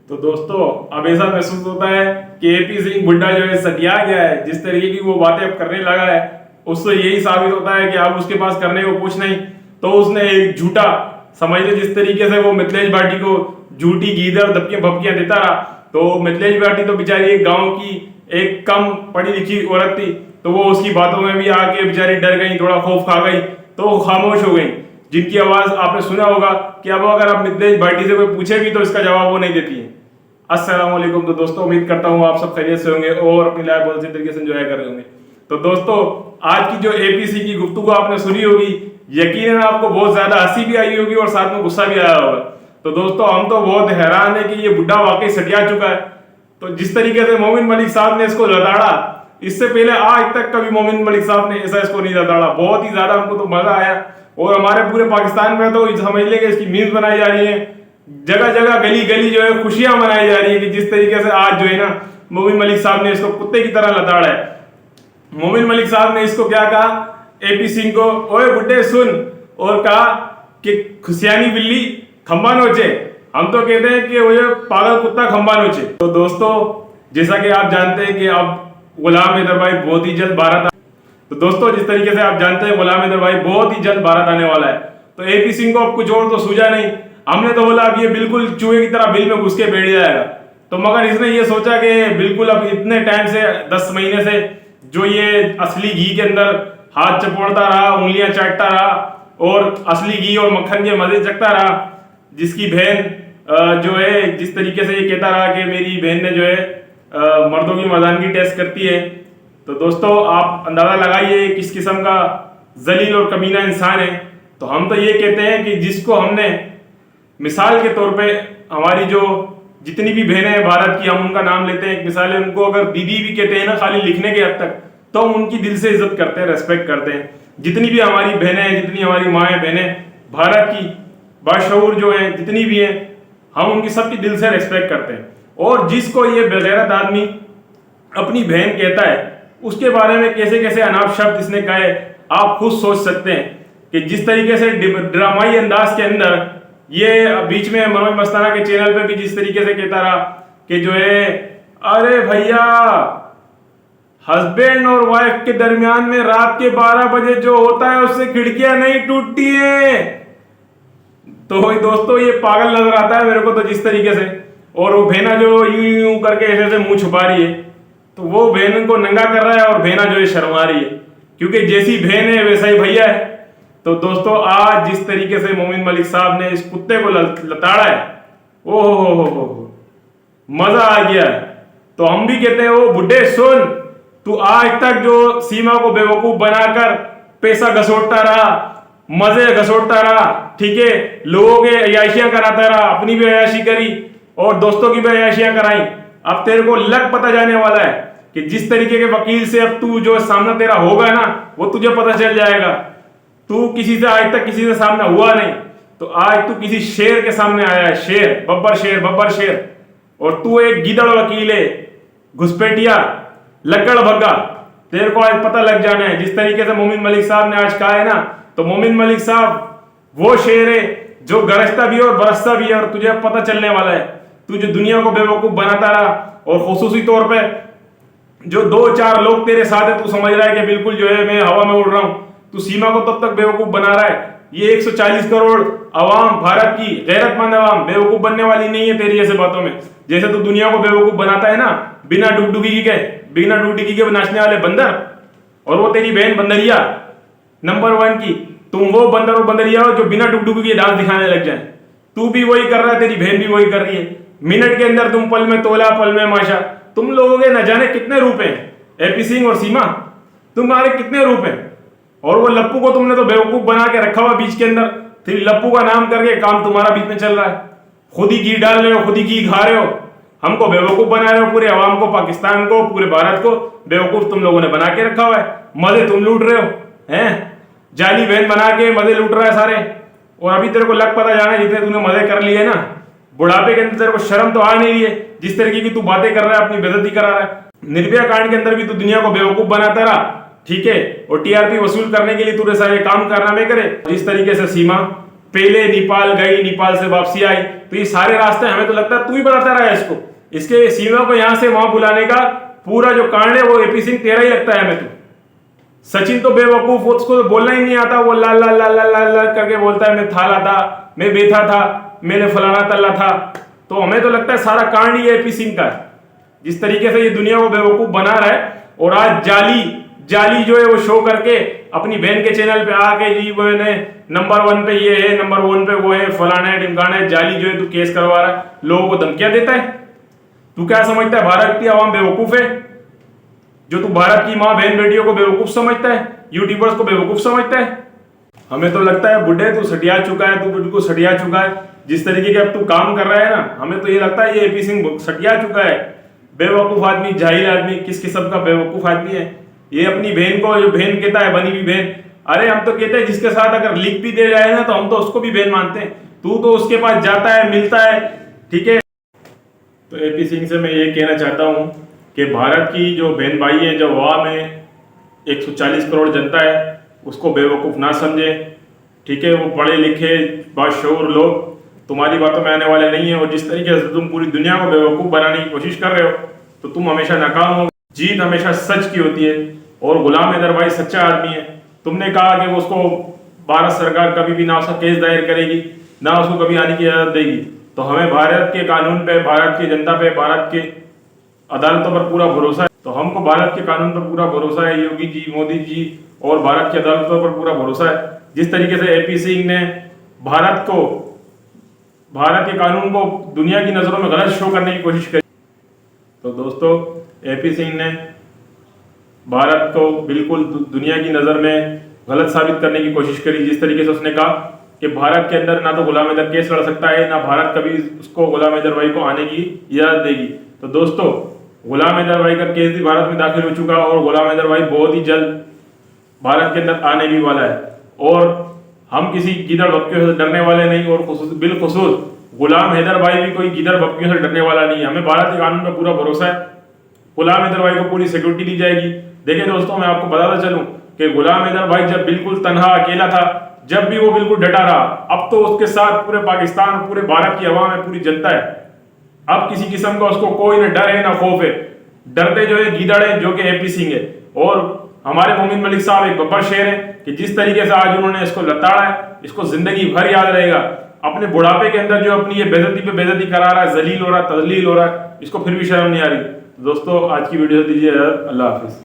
तो दोस्तों अब ऐसा महसूस होता है कि एपी सिंह बुड्ढा जो है सटिया गया है। जिस तरीके की वो बातें अब करने लगा है उससे यही साबित होता है कि अब उसके पास करने को कुछ नहीं। तो उसने एक झूठा समझ लो, जिस तरीके से वो मिथिलेश भाटी को झूठी गीदड़ धपकियां भपकियां देता रहा, तो मिथिलेश भाटी तो बेचारी एक गांव की एक कम पढ़ी लिखी औरत थी, तो वो उसकी बातों में भी आके बेचारी डर गई, थोड़ा खौफ खा गई, तो वो खामोश हो गई। जिनकी आवाज आपने सुना होगा कि अब अगर आप मिथिलेश भाटी से कोई पूछे भी तो इसका जवाब वो नहीं देती है। अस्सलाम वालेकुम। तो दोस्तों उम्मीद करता हूँ आप सब खैरियत से होंगे और अपनी लाइफ बहुत अच्छी तरीके से एंजॉय कर रहे होंगे। तो दोस्तों आज की जो एपीसी की गुफ्तगू आपने सुनी होगी, यकीनन आपको बहुत ज्यादा हंसी भी आई होगी और साथ में गुस्सा भी आया होगा। तो दोस्तों हम तो बहुत हैरान है कि ये बुड्ढा वाकई सटिया चुका है। तो जिस तरीके से मोमिन मलिक साहब ने इसको लताड़ा, इससे पहले आज तक कभी मोमिन मलिक साहब ने ऐसा इसको नहीं लताड़ा। बहुत ही ज्यादा हमको तो मजा आया और हमारे पूरे पाकिस्तान में तो समझ लें कि इसकी मीम्स बनाई जा रही है, जगह जगह गली गली जो है खुशियां मनाई जा रही है कि जिस तरीके से आज जो है ना मोमिन मलिक साहब ने इसको कुत्ते की तरह लताड़ा है। मोमिन मलिक साहब ने इसको क्या कहा, एपी सिंह को, ओए बुड्ढे सुन, और कहा कि खुशियानी बिल्ली खंबा नोचे। हम तो कहते हैं कि वो ये पागल कुत्ता खंबा नोचे। तो दोस्तों जैसा कि आप जानते हैं कि अब गुलाम हैदर भाई बहुत ही जल्द भारत तो दोस्तों जिस तरीके से आप जानते हैं गुलाम हैदर भाई बहुत ही जल्द भारत आने वाला है। तो एपी सिंह को अब कुछ और तो सूझा नहीं। हमने तो बोला अब ये बिल्कुल चूहे की तरह बिल में घुस के बैठ जाएगा, तो मगर इसने ये सोचा कि बिल्कुल अब इतने टाइम से 10 महीने से जो ये असली घी के अंदर हाथ चपोड़ता रहा, उंगलियां चाटता रहा और असली घी और मक्खन के मजे चखता रहा, जिसकी बहन जो है जिस तरीके से ये कहता रहा कि मेरी बहन ने जो है मर्दों की मर्दानगी टेस्ट करती है। तो दोस्तों आप अंदाजा लगाइए किस किस्म का जलील और कमीना इंसान है। तो हम तो ये कहते हैं कि जिसको हमने मिसाल के तौर पे हमारी जो जितनी भी बहनें हैं भारत की, हम उनका नाम लेते हैं एक मिसाल है, उनको अगर दीदी भी कहते हैं ना खाली लिखने के हद तक, तो हम उनकी दिल से इज्जत करते हैं, रेस्पेक्ट करते हैं। जितनी भी हमारी बहनें हैं, जितनी हमारी माएँ बहनें भारत की बाशऊर जो है जितनी भी हैं, हम उनकी सबकी दिल से रेस्पेक्ट करते हैं। और जिसको ये बेगैरत आदमी अपनी बहन कहता है उसके बारे में कैसे कैसे अनाप शब्द इसने कहे, आप खुद सोच सकते हैं कि जिस तरीके से ड्रामाई अंदाज के अंदर ये बीच में मनोज मस्ताना के चैनल पे भी जिस तरीके से कहता रहा कि जो है अरे भैया हस्बैंड और वाइफ के दरमियान में रात के 12 बजे जो होता है उससे खिड़कियां नहीं टूटती हैं। तो दोस्तों ये पागल नजर आता है मेरे को तो जिस तरीके से, और वो बहना जो यूं यूं करके ऐसे ऐसे मुंह छुपा रही है, तो वो बहन को नंगा कर रहा है और बहना जो है शर्मा रही है, क्योंकि जैसी बहन है वैसा ही भैया है। तो दोस्तों आज जिस तरीके से मोमिन मलिक साहब ने इस कुत्ते को लताड़ा है, ओ हो मजा आ गया। तो हम भी कहते हैं ओ बुड्ढे सुन, तू आज तक जो सीमा को बेवकूफ बनाकर पैसा घसोटता रहा, मजे घसोटता रहा, ठीक है, लोगों के अयाशियां कराता रहा, अपनी भी अयाशी करी और दोस्तों की भी अयाशियां कराई। अब तेरे को लग पता जाने वाला है कि जिस तरीके के वकील से अब तू जो सामना तेरा होगा ना वो तुझे पता चल जाएगा। तू किसी से आज तक किसी से सामना हुआ नहीं, तो आज तू किसी शेर के सामने आया है, शेर बब्बर शेर, और तू एक गीदड़ वकील है, घुसपैठिया लकड़ भग्गा। तेरे को आज पता लग जाना है। जिस तरीके से मोमिन मलिक साहब ने आज कहा है ना, तो मोमिन मलिक साहब वो शेर है जो गरजता भी है और बरसता भी है, और तुझे पता चलने वाला है। तू जो दुनिया को बेवकूफ बनाता रहा और खुसूसी तौर पे जो 2-4 लोग तेरे साथ है, तू समझ रहा है कि बिल्कुल जो है मैं हवा में उड़ रहा हूं, तू सीमा को तब तक बेवकूफ बना रहा है। ये 140 करोड़ अवाम, भारत की गैरतमंद अवाम बेवकूफ बनने वाली नहीं है तेरी ऐसे बातों में। जैसे तू दुनिया को बेवकूफ बनाता है ना बिना डुगडुगी के नाचने वाले बंदर, और वो तेरी बहन बंदरिया नंबर 1 की, तुम वो बंदर और बंदरिया हो जो बिना डुगडुगी के डांस दिखाने लग जाए। तू भी वही कर रहा है, तेरी बहन भी वही कर रही है। मिनट के अंदर तुम पल में तोला पल में माशा। तुम लोगों के न जाने कितने रूप हैं, एपी सिंह और सीमा तुम्हारे कितने रूप हैं। और वो लप्पू को तुमने तो बेवकूफ बना के रखा हुआ बीच के अंदर, फिर लप्पू का नाम करके काम तुम्हारा बीच में चल रहा है। खुद ही घी डाल रहे हो, खुद ही घी खा रहे हो, हमको बेवकूफ बना रहे हो, पूरे अवाम को, पाकिस्तान को, पूरे भारत को बेवकूफ तुम लोगों ने बना के रखा हुआ है। मजे तुम लूट रहे हो हैं, जाली बहन बना के मजे लूट रहा है सारे। और अभी तेरे को लग पता जाना है जितने तूने मजे कर लिए ना, बुढ़ापे के अंदर तेरे को शर्म तो आ नहीं रही है। जिस तरीके की तू बातें कर रहा है, अपनी बेइज्जती करा रहा है। निर्भया कांड के अंदर भी तू दुनिया को बेवकूफ बनाता रहा, ठीक है, और टीआरपी वसूल करने के लिए तूने सारे काम कारनामे करे। जिस तरीके से सीमा पहले नेपाल गई, नेपाल से वापसी आई, तो ये सारे रास्ते हमें तो लगता है तू ही बताता रहा है इसको। इसके सीमा को यहां से वहां बुलाने का पूरा जो कारण है वो एपी सिंह तेरा ही लगता है हमें तो। सचिन तो बेवकूफ, उसको तो बोलना ही नहीं आता, वो ला ला ला ला ला ला करके बोलता है मैं थाला था, मैं बेथा था, मैंने फलाना तल्ला था। तो हमें तो लगता है सारा कांड ही एपी सिंह का है, जिस तरीके से ये दुनिया को बेवकूफ बना रहा है। और आज जाली जाली जो है वो शो करके अपनी बहन के चैनल पे आके जी वो नंबर 1 पे ये है, नंबर 1 पे वो है, फलाना है ढिमकाना है, जाली जो है तू केस करवा रहा है, लोगों को धमकियां देता है। तू क्या समझता है भारत की आवाम बेवकूफ है? जो तू भारत की माँ बहन बेटियों को बेवकूफ समझता है, यूट्यूबर्स को बेवकूफ समझता है? हमें तो लगता है बुड्ढे तू सटिया चुका है, तू बिल्कुल सटिया चुका है। जिस तरीके के अब तू काम कर रहा है ना, हमें तो ये लगता है ये एपी सिंह सटिया चुका है। बेवकूफ आदमी, जाहिल आदमी, किस किस्म का बेवकूफ आदमी है ये। अपनी बहन को जो बहन कहता है, बनी हुई बहन, अरे हम तो कहते हैं जिसके साथ अगर लिख भी दे जाए ना तो हम तो उसको भी बहन मानते हैं। तू तो उसके पास जाता है, मिलता है, ठीक है। तो एपी सिंह से मैं ये कहना चाहता हूँ कि भारत की जो बहन भाई है, जो अवाम है, 140 करोड़ जनता है, उसको बेवकूफ़ ना समझे, ठीक है। वो पढ़े लिखे बाशऊर लोग तुम्हारी बातों में आने वाले नहीं है। और जिस तरीके से तुम पूरी दुनिया को बेवकूफ़ बनाने की कोशिश कर रहे हो तो तुम हमेशा नाकाम हो। जीत हमेशा सच की होती है और गुलाम हैदर भाई सच्चा आदमी है। तुमने कहा कि वो उसको भारत सरकार कभी भी ना उसका केस दायर करेगी, ना उसको कभी आने की इजाज़त देगी। तो हमें भारत के कानून पे, भारत की जनता पे, भारत के अदालतों पर पूरा भरोसा है। तो हमको भारत के कानून पर पूरा भरोसा है, योगी जी, मोदी जी और भारत की अदालतों पर पूरा भरोसा है। जिस तरीके से एपी सिंह ने भारत के कानून को दुनिया की नज़रों में गलत शो करने की कोशिश करी, तो दोस्तों एपी सिंह ने भारत को बिल्कुल दुनिया की नज़र में गलत साबित करने की कोशिश करी। जिस तरीके से उसने कहा कि भारत के अंदर ना तो गुलाम हैदर केस लड़ सकता है, ना भारत कभी उसको गुलाम हैदर भाई को आने की इजाज़त देगी। तो दोस्तों गुलाम हैदर भाई का केस भी भारत में दाखिल हो चुका और गुलाम हैदर भाई बहुत ही जल्द भारत के अंदर आने भी वाला है। और हम किसी गीदड़ बक्कियों से डरने वाले नहीं, और बिलखुसूस गुलाम हैदर भाई भी कोई गीदड़ बक्कियों से डरने वाला नहीं है। हमें भारत के कानून पर पूरा भरोसा है। गुलाम हैदर भाई को पूरी सिक्योरिटी दी जाएगी। देखिए दोस्तों, मैं आपको बताता चलूं कि गुलाम हैदर भाई जब बिल्कुल तनहा अकेला था, जब भी वो बिल्कुल डटा रहा, अब तो उसके साथ पूरे पाकिस्तान, पूरे भारत की आवाम है, पूरी जनता है। अब किसी किस्म का उसको कोई ना डर है ना खौफ है। डरते जो है गीदड़ है, जो कि एपी सिंह है। और हमारे मोमिन मलिक साहब एक बब्बर शेर है कि जिस तरीके से आज उन्होंने इसको लताड़ा है, इसको जिंदगी भर याद रहेगा। अपने बुढ़ापे के अंदर जो अपनी ये बेइज्जती पे बेइज्जती करा रहा है, जलील हो रहा है, तजलील हो रहा है, इसको फिर भी शर्म नहीं आ रही। दोस्तों आज की वीडियो दीजिए, अल्लाह हाफिज।